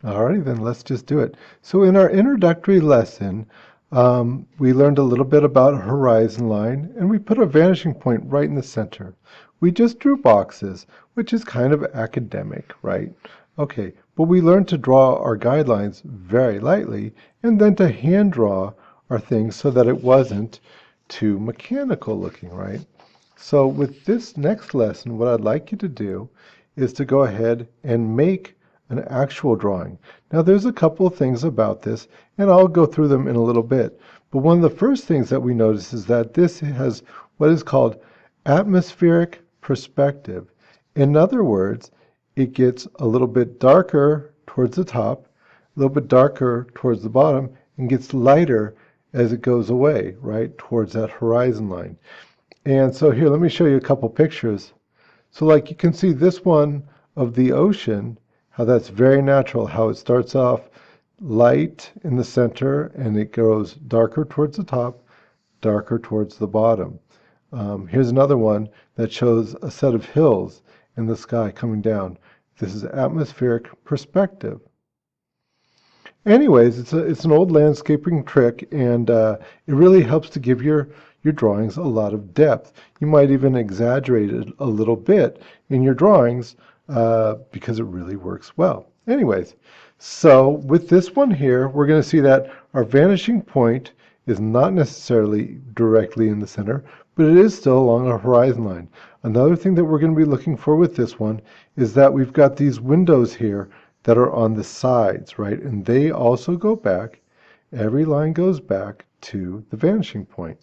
Alrighty then, let's just do it. So in our introductory lesson, we learned a little bit about a horizon line, and we put a vanishing point right in the center. We just drew boxes, which is kind of academic, right? Okay, but we learned to draw our guidelines very lightly, and then to hand draw our things so that it wasn't too mechanical looking, right? So with this next lesson, what I'd like you to do is to go ahead and make an actual drawing. Now there's a couple of things about this, and I'll go through them in a little bit. But one of the first things that we notice is that this has what is called atmospheric perspective. In other words, it gets a little bit darker towards the top, a little bit darker towards the bottom, and gets lighter as it goes away, right, towards that horizon line. And so here, let me show you a couple pictures. So like you can see this one of the ocean, how that's very natural, how it starts off light in the center and it goes darker towards the top, darker towards the bottom. Here's another one that shows a set of hills in the sky coming down. This is atmospheric perspective. Anyways, it's an old landscaping trick, and it really helps to give your drawings a lot of depth. You might even exaggerate it a little bit in your drawings because it really works well. Anyways, so with this one here, we're going to see that our vanishing point is not necessarily directly in the center, but it is still along a horizon line. Another thing that we're going to be looking for with this one is that we've got these windows here that are on the sides, right? And they also go back. Every line goes back to the vanishing point.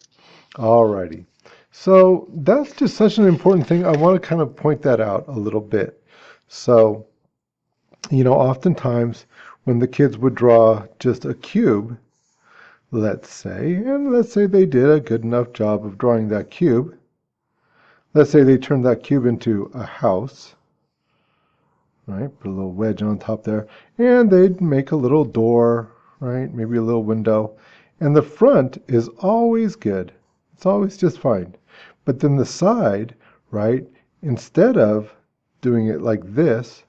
Alrighty. So that's just such an important thing. I want to kind of point that out a little bit. So, oftentimes when the kids would draw just a cube, let's say they did a good enough job of drawing that cube. Let's say they turned that cube into a house. Right, put a little wedge on top there, and they'd make a little door, right, maybe a little window, and the front is always good. It's always just fine. But then the side, right, instead of doing it like this,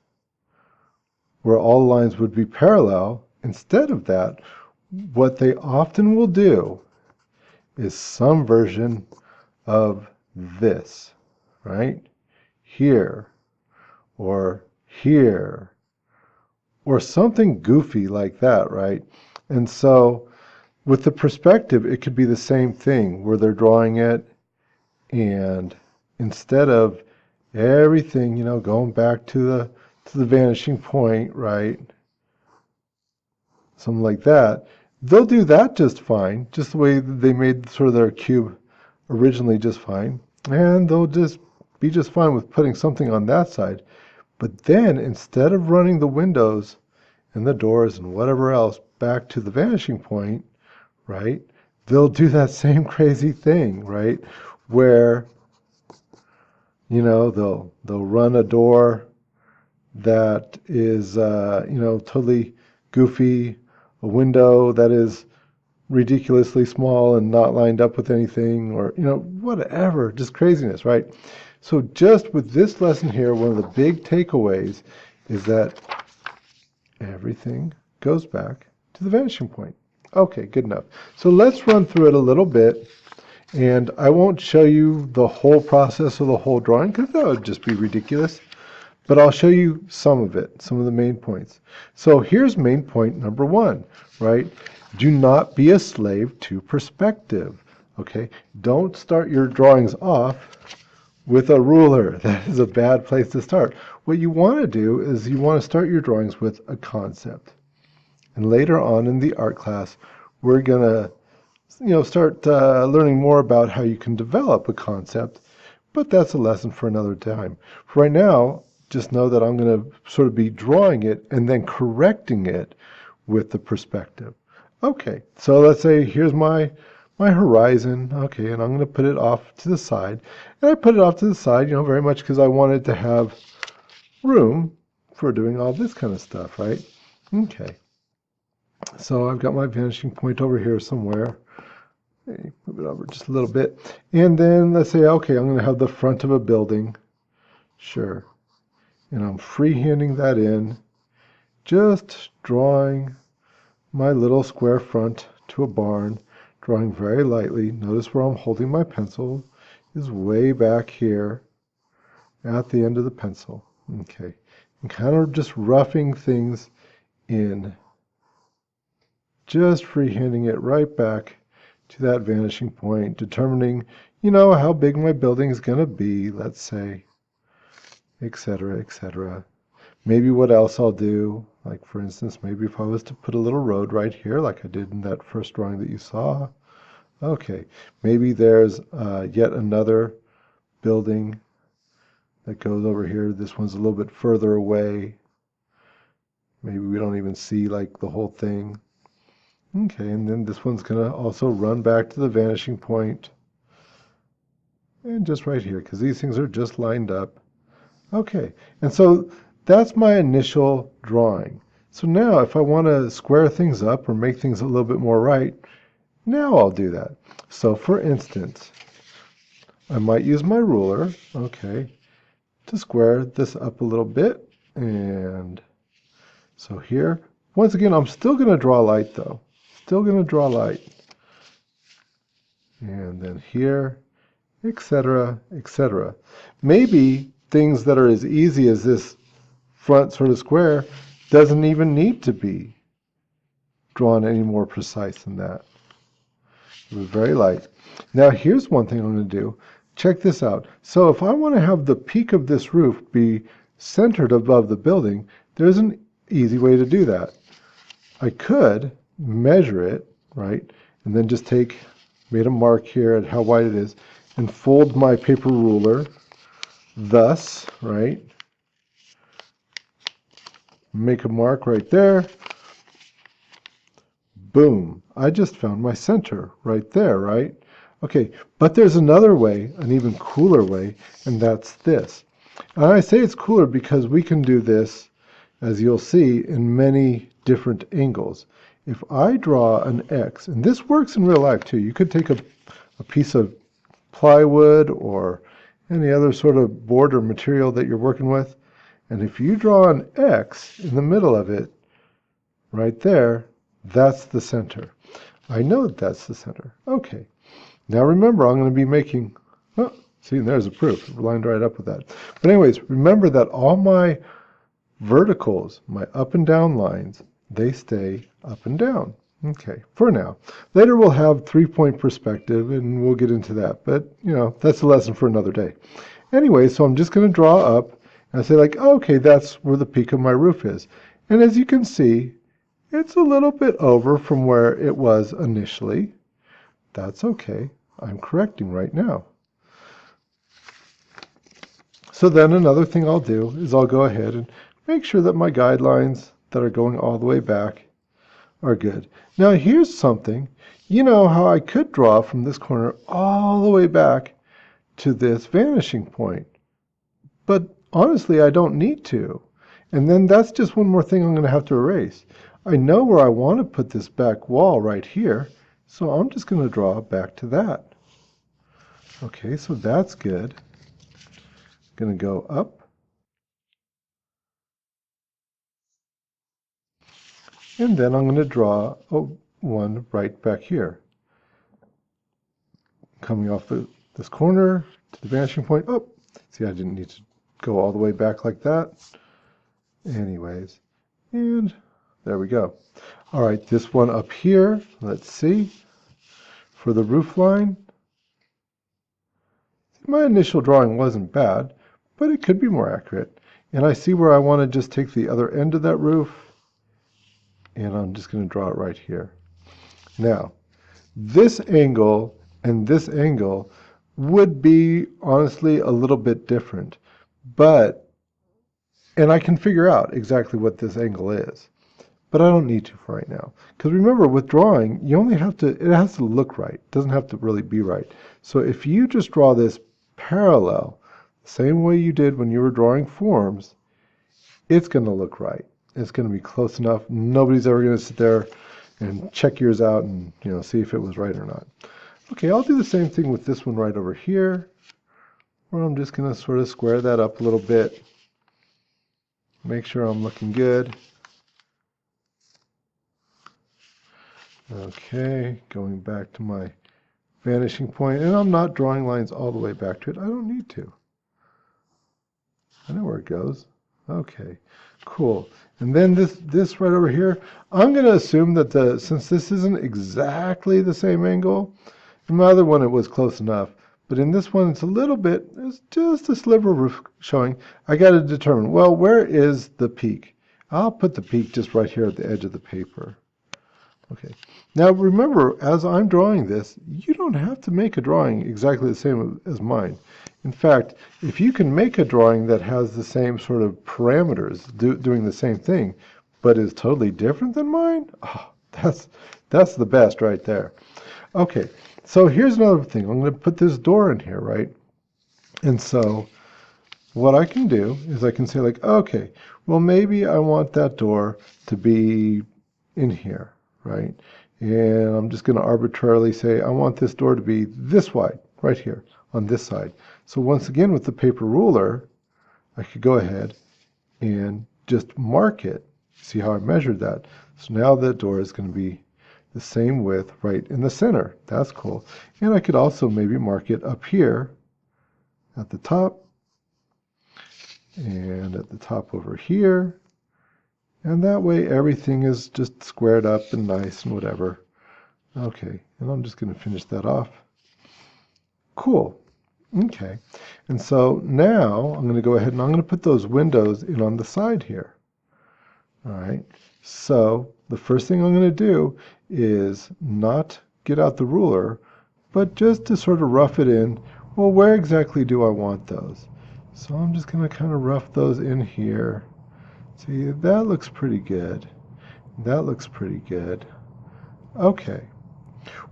where all lines would be parallel, instead of that, what they often will do is some version of this, right, here, or here, or something goofy like that, right? And so with the perspective, it could be the same thing where they're drawing it, and instead of everything, going back to the vanishing point, right? Something like that, they'll do that just fine, just the way they made sort of their cube originally just fine, and they'll just be just fine with putting something on that side. But then, instead of running the windows and the doors and whatever else back to the vanishing point, right, they'll do that same crazy thing, right, where, they'll run a door that is, totally goofy, a window that is ridiculously small and not lined up with anything, or, whatever, just craziness, right? So just with this lesson here, one of the big takeaways is that everything goes back to the vanishing point. Okay, good enough. So let's run through it a little bit, and I won't show you the whole process of the whole drawing because that would just be ridiculous, but I'll show you some of it, some of the main points. So here's main point number 1, right? Do not be a slave to perspective, okay? Don't start your drawings off with a ruler. That is a bad place to start. What you want to do is you want to start your drawings with a concept. And later on in the art class, we're going to, start learning more about how you can develop a concept, but that's a lesson for another time. For right now, just know that I'm going to sort of be drawing it and then correcting it with the perspective. Okay, so let's say here's my horizon, okay, and I'm going to put it off to the side. And I put it off to the side, very much because I wanted to have room for doing all this kind of stuff, right? Okay. So I've got my vanishing point over here somewhere. Move it over just a little bit. And then let's say, okay, I'm going to have the front of a building. Sure. And I'm freehanding that in just drawing my little square front to a barn, drawing very lightly. Notice where I'm holding my pencil is way back here at the end of the pencil. Okay, and kind of just roughing things in, just freehanding it right back to that vanishing point, determining, how big my building is going to be, let's say, etc., etc. Maybe what else I'll do, like for instance, maybe if I was to put a little road right here, like I did in that first drawing that you saw. Okay, maybe there's yet another building that goes over here. This one's a little bit further away. Maybe we don't even see like the whole thing. Okay, and then this one's going to also run back to the vanishing point. And just right here, because these things are just lined up. Okay, and so that's my initial drawing. So now if I want to square things up or make things a little bit more right, now I'll do that. So for instance, I might use my ruler, okay, to square this up a little bit. And so here, once again, I'm still going to draw light though. Still going to draw light. And then here, etc., etc. Maybe things that are as easy as this front sort of square doesn't even need to be drawn any more precise than that. It was very light. Now here's one thing I'm going to do. Check this out. So if I want to have the peak of this roof be centered above the building, there's an easy way to do that. I could measure it, right, and then just made a mark here at how wide it is, and fold my paper ruler thus, right? Make a mark right there. Boom. I just found my center right there, right? Okay, but there's another way, an even cooler way, and that's this. And I say it's cooler because we can do this, as you'll see, in many different angles. If I draw an X, and this works in real life too, you could take a piece of plywood or any other sort of board or material that you're working with, and if you draw an X in the middle of it, right there, that's the center. I know that's the center. Okay. Now remember, I'm going to be making, oh, see, there's a proof. It lined right up with that. But anyways, remember that all my verticals, my up and down lines, they stay up and down. Okay, for now. Later we'll have three-point perspective, and we'll get into that. But, that's a lesson for another day. Anyway, so I'm just going to draw up, and I say like, oh, okay, that's where the peak of my roof is. And as you can see, it's a little bit over from where it was initially. That's okay. I'm correcting right now. So then another thing I'll do is I'll go ahead and make sure that my guidelines that are going all the way back are good. Now here's something. You know how I could draw from this corner all the way back to this vanishing point. But honestly, I don't need to. And then that's just one more thing I'm going to have to erase. I know where I want to put this back wall right here, so I'm just going to draw back to that. Okay, so that's good. Going to go up. And then I'm going to draw one right back here. Coming off this corner to the vanishing point. Oh, see, I didn't need to go all the way back like that. Anyways, and there we go. All right, this one up here, let's see. For the roof line, my initial drawing wasn't bad, but it could be more accurate. And I see where I want to just take the other end of that roof, and I'm just going to draw it right here. Now, this angle and this angle would be honestly a little bit different, and I can figure out exactly what this angle is, but I don't need to for right now. Because remember, with drawing, you only have to, it has to look right. It doesn't have to really be right. So if you just draw this parallel, the same way you did when you were drawing forms, it's going to look right. It's going to be close enough. Nobody's ever going to sit there and check yours out and see if it was right or not. Okay, I'll do the same thing with this one right over here, where I'm just going to sort of square that up a little bit. Make sure I'm looking good. Okay, going back to my vanishing point, and I'm not drawing lines all the way back to it. I don't need to. I know where it goes. Okay, cool. And then this right over here, I'm going to assume that since this isn't exactly the same angle, in my other one it was close enough, but in this one it's a little bit, it's just a sliver of roof showing. I got to determine, well, where is the peak? I'll put the peak just right here at the edge of the paper. Okay. Now remember, as I'm drawing this, you don't have to make a drawing exactly the same as mine. In fact, if you can make a drawing that has the same sort of parameters, doing the same thing, but is totally different than mine, oh, that's the best right there. Okay, so here's another thing. I'm going to put this door in here, right? And so what I can do is I can say like, okay, well maybe I want that door to be in here, right? And I'm just going to arbitrarily say I want this door to be this wide, right here on this side. So once again with the paper ruler, I could go ahead and just mark it. See how I measured that? So now that door is going to be the same width right in the center. That's cool. And I could also maybe mark it up here at the top and at the top over here. And that way everything is just squared up and nice and whatever. Okay, and I'm just going to finish that off. Cool. Okay, and so now I'm going to go ahead and I'm going to put those windows in on the side here. All right, so the first thing I'm going to do is not get out the ruler, but just to sort of rough it in. Well, where exactly do I want those? So I'm just going to kind of rough those in here. See, that looks pretty good. That looks pretty good. Okay.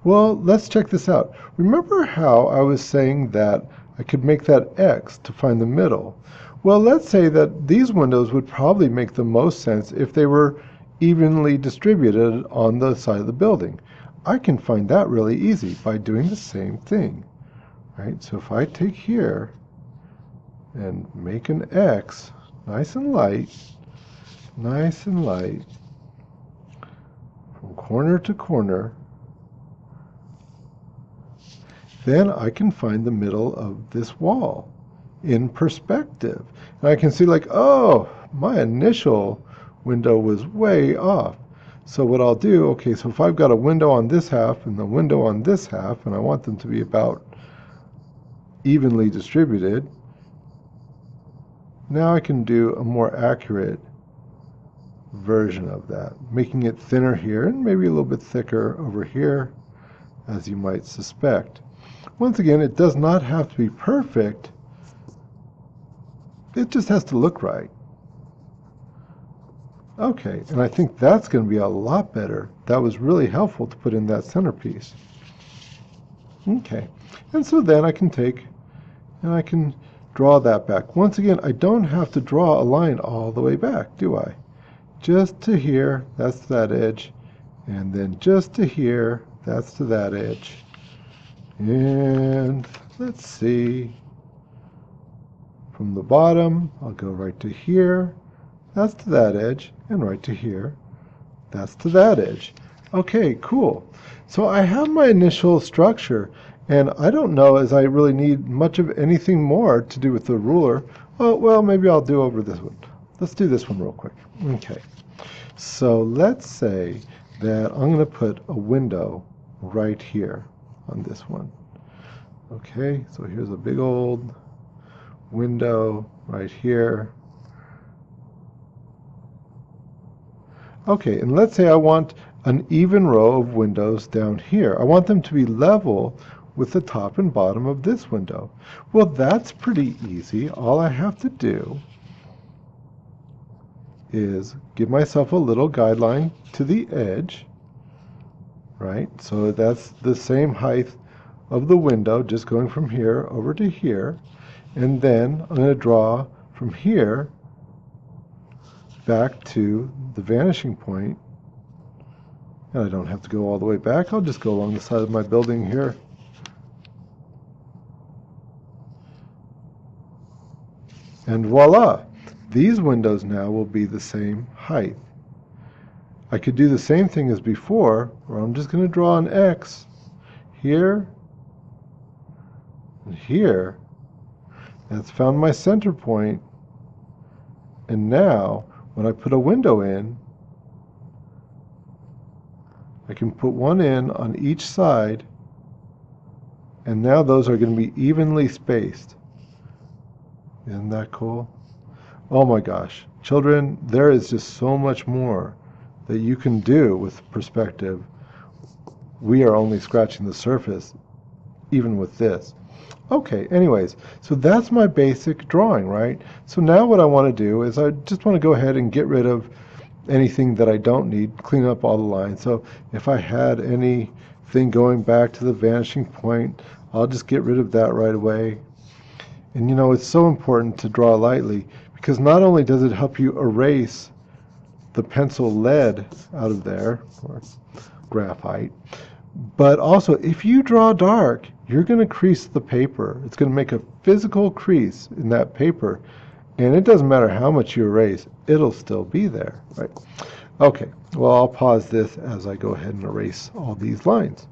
Well, let's check this out. Remember how I was saying that I could make that X to find the middle? Well, let's say that these windows would probably make the most sense if they were evenly distributed on the side of the building. I can find that really easy by doing the same thing. Right? So if I take here and make an X, nice and light, from corner to corner, then I can find the middle of this wall in perspective. And I can see like, oh, my initial window was way off. So what I'll do, okay, so if I've got a window on this half and the window on this half, and I want them to be about evenly distributed, now I can do a more accurate version of that, making it thinner here and maybe a little bit thicker over here, as you might suspect. Once again, it does not have to be perfect. It just has to look right. Okay, and I think that's going to be a lot better. That was really helpful to put in that centerpiece. Okay, and so then I can take and I can draw that back. Once again, I don't have to draw a line all the way back, do I? Just to here, that's that edge, and then just to here, that's to that edge. And let's see, from the bottom, I'll go right to here, that's to that edge, and right to here, that's to that edge. Okay, cool. So I have my initial structure, and I don't know as I really need much of anything more to do with the ruler. Oh, well, maybe I'll do over this one. Let's do this one real quick. Okay, so let's say that I'm going to put a window right here on this one. Okay, so here's a big old window right here. Okay, and let's say I want an even row of windows down here. I want them to be level with the top and bottom of this window. Well, that's pretty easy. All I have to do is give myself a little guideline to the edge, right? So that's the same height of the window, just going from here over to here. And then I'm going to draw from here back to the vanishing point. And I don't have to go all the way back. I'll just go along the side of my building here. And voila! These windows now will be the same height. I could do the same thing as before, where I'm just going to draw an X here and here. That's found my center point. And now, when I put a window in, I can put one in on each side, and now those are going to be evenly spaced. Isn't that cool? Oh my gosh. Children, there is just so much more that you can do with perspective. We are only scratching the surface, even with this. Okay, anyways, so that's my basic drawing, right? So now what I want to do is I just want to go ahead and get rid of anything that I don't need, clean up all the lines. So if I had anything going back to the vanishing point, I'll just get rid of that right away. And you know, it's so important to draw lightly, because not only does it help you erase the pencil lead out of there, or graphite, but also if you draw dark, you're going to crease the paper. It's going to make a physical crease in that paper, and it doesn't matter how much you erase, it'll still be there, right? Okay, well, I'll pause this as I go ahead and erase all these lines.